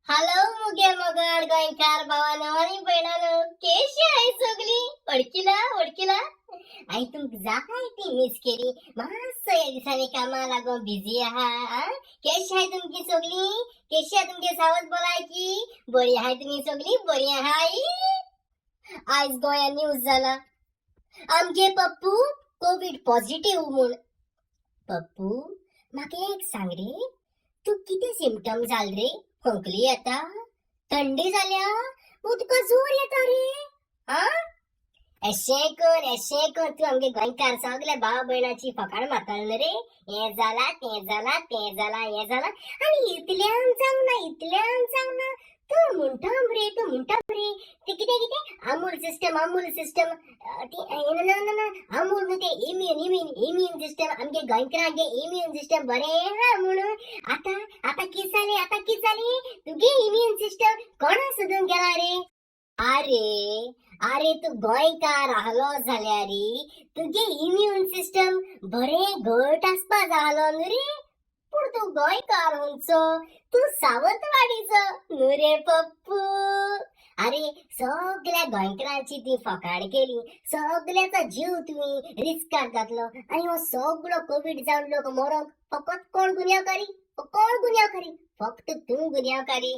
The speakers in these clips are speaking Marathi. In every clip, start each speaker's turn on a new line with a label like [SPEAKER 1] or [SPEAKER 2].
[SPEAKER 1] हॅलो मुगे मगड गोंयकार भावानो आणि भयणानो केशी आहे सगळी ओळखीला ओळखीला आई तुमक जाय ती मिस केली मातसो या दिसांनी कामा लागून बिझी आहा केशी आहे तुमकी सगळी केशी आहे तुमके सावध बोलाय की बरी आहे तुम्ही सगळी बरी आहा आई आज गोया न्यूज झाला आमचे पप्पू कोविड पॉझिटिव्ह म्हूण पप्पू म्हाका एक सांग रे तू किती सिम्पटम जाल रे खोकली येता थंडी जाल्या मग तुका जोर येता रे हा एशें कर तू आमगे गोंयकार सगल्या भाव भयणाची फकाण मारताल रे हे जाला हे जाला आणि इतल्यान जावना तू म्हणटा रे ते कितें अमूल सिस्टम अमूल न्हू ते इम्यून सिस्टम आमगे गोंयकारांगे इम्यून सिस्टम बरें हा म्हणून आता कित जाले तुगे इम्यून सिस्टम कोणा सोदून गेला रे अरे तू गोंयकार आहलो जाल्यार तुगे इम्यून सिस्टम बरें घट आसपा जालो न्हू रे पूण तू गोंयकार हुंचो तू सावंतवाडीचो न्हू रे पप्पू अरे सगळ्या गोंयकारांची ती फकाड केली सगळ्याचा जीव तुम्ही रिस्कार घातलो आणि हो सगळो कोविड जावन लोक मरोंक फकत कोण गुन्यांवकारी फक्त तू गुन्यांवकारी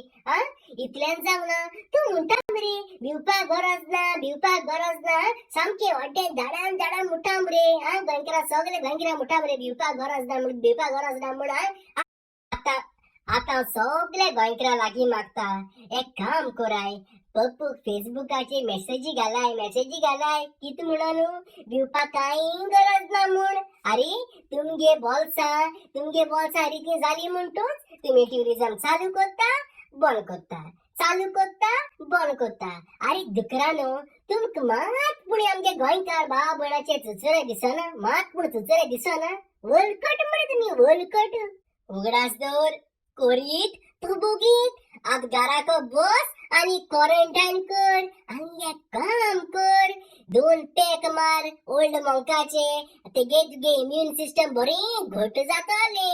[SPEAKER 1] इतल्यान जावना तू म्हणटा रे भिवपाक गरज ना सामके वाटेन झाडान मुठाम रे गोंयकारा सगळे गोंयकारा मुठाम रे भिवपाक गरज ना म्हण आता सगळे गोंयकारा लागीं मागता एक काम कराय पप्पू फेसबुकाचेर मेसेजी घालाय कित म्हणून भिवपाक कांय गरज ना म्हूण अरे तुमगे बोल्सा रिती जाली म्हणटूच तुम्ही टुरिझम चालू करता अरे दुकरानो तुमक मात पुणे आमगे गोंयकार भाव भयणाचे चुचुरे दिसना वलकट म्हणे तुम्ही वलकट उगडास दवर कोरीत तू बुगीत आत घराको बस आणि क्वारंटाईन कर आणि एक काम कर 2 पॅक मार ओल्ड मंकाचे तेगे तुगे इम्यून सिस्टम बरें घट जातले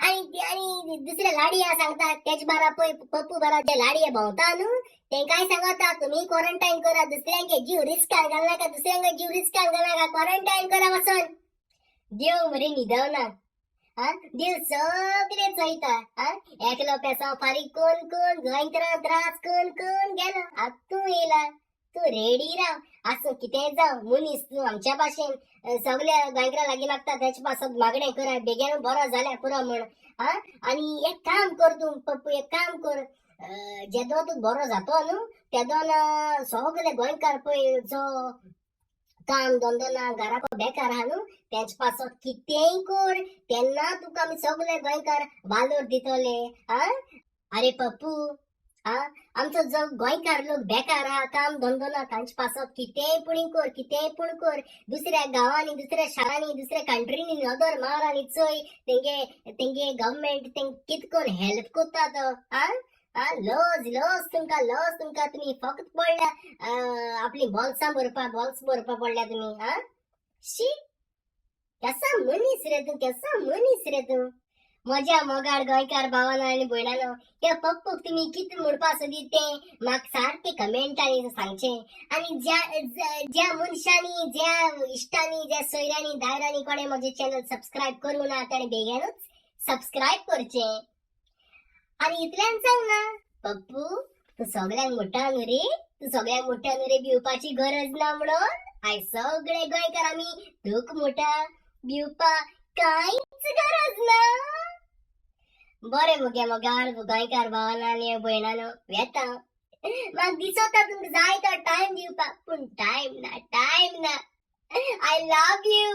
[SPEAKER 1] आणि दुसरे लाडया सांगतात तेज बारा पळय पप्पू बारा जे लाडये भोंवता न्हू ते काय सांगता तुम्ही क्वारंटाईन करा दुसऱ्यांचे जीव रिस्कान घालनाका क्वारंटाईन करा वचन देव मरे न्हिदवना देव सगळे चयता एकलो पेसा फारीक कोण गोंयकारां त्रास कोण गेलो तू येयला तू रेडी राव असं कितें जाव मनीस तू आमच्या भाशेन सगळ्या गोंयकारां लागीं लागता तेचे पासत मागणें करा बेगीन बरो जाल्यार पुरो म्हण आणि एक काम कर तू पप्पू एक काम कर जेदो तू बरो जातो न्हू तेदोन सगळे गोंयकार पळय जो काम धंदो ना घराको बेकार आहा न्हू तेच पासत कितेंय कर तेन्ना तुका आमी सगळे गोंयकार वालोर दितले अरे पप्पू आमचो जो गोंयकार लोक बेकार आहा काम धंदो ना तांचे पासत कितेंय पूण कर दुसऱ्या गांवांनी दुसऱ्या शारांनी दुसऱ्या कंट्रीनी नदर मार आनी चोय तेंगे गव्हर्नमेंट कित कोन हेल्प कोत्ता तो लॉस तुमका तुम्ही फक्त पडल्या आपली बॉल्स भरपा पडल्या तुम्ही शी केसा मनीस रे तू मजा मोगाड गोंयकार भावानो आनी भयणानो त्या पप्पूक तुम्ही कित म्हणपा सोदी ते म्हाका सारखे कमेंटांनी सांगचे आणि ज्या मनशांनी ज्या इश्टांनी ज्या सोयऱ्यांनी दायरांनी कोणे म्हजे चॅनल सबस्क्राईब करूं ना ताणे बेगीनच सबस्क्राईब करचे आणि इतल्यान जावना पप्पू तू सगळ्यांक म्हणटा न्हू रे भिवपाची गरज ना म्हणून आय सगळे गोंयकार आमी दूख म्हणटा भिवपा कांयच गरज ना बरें मुगे मोगाळ गोंयकार भावानो आनी भयणानो येता म्हाका दिसता तुमकां जाय तो टायम दिवपाक पूण टायम ना आय लव यू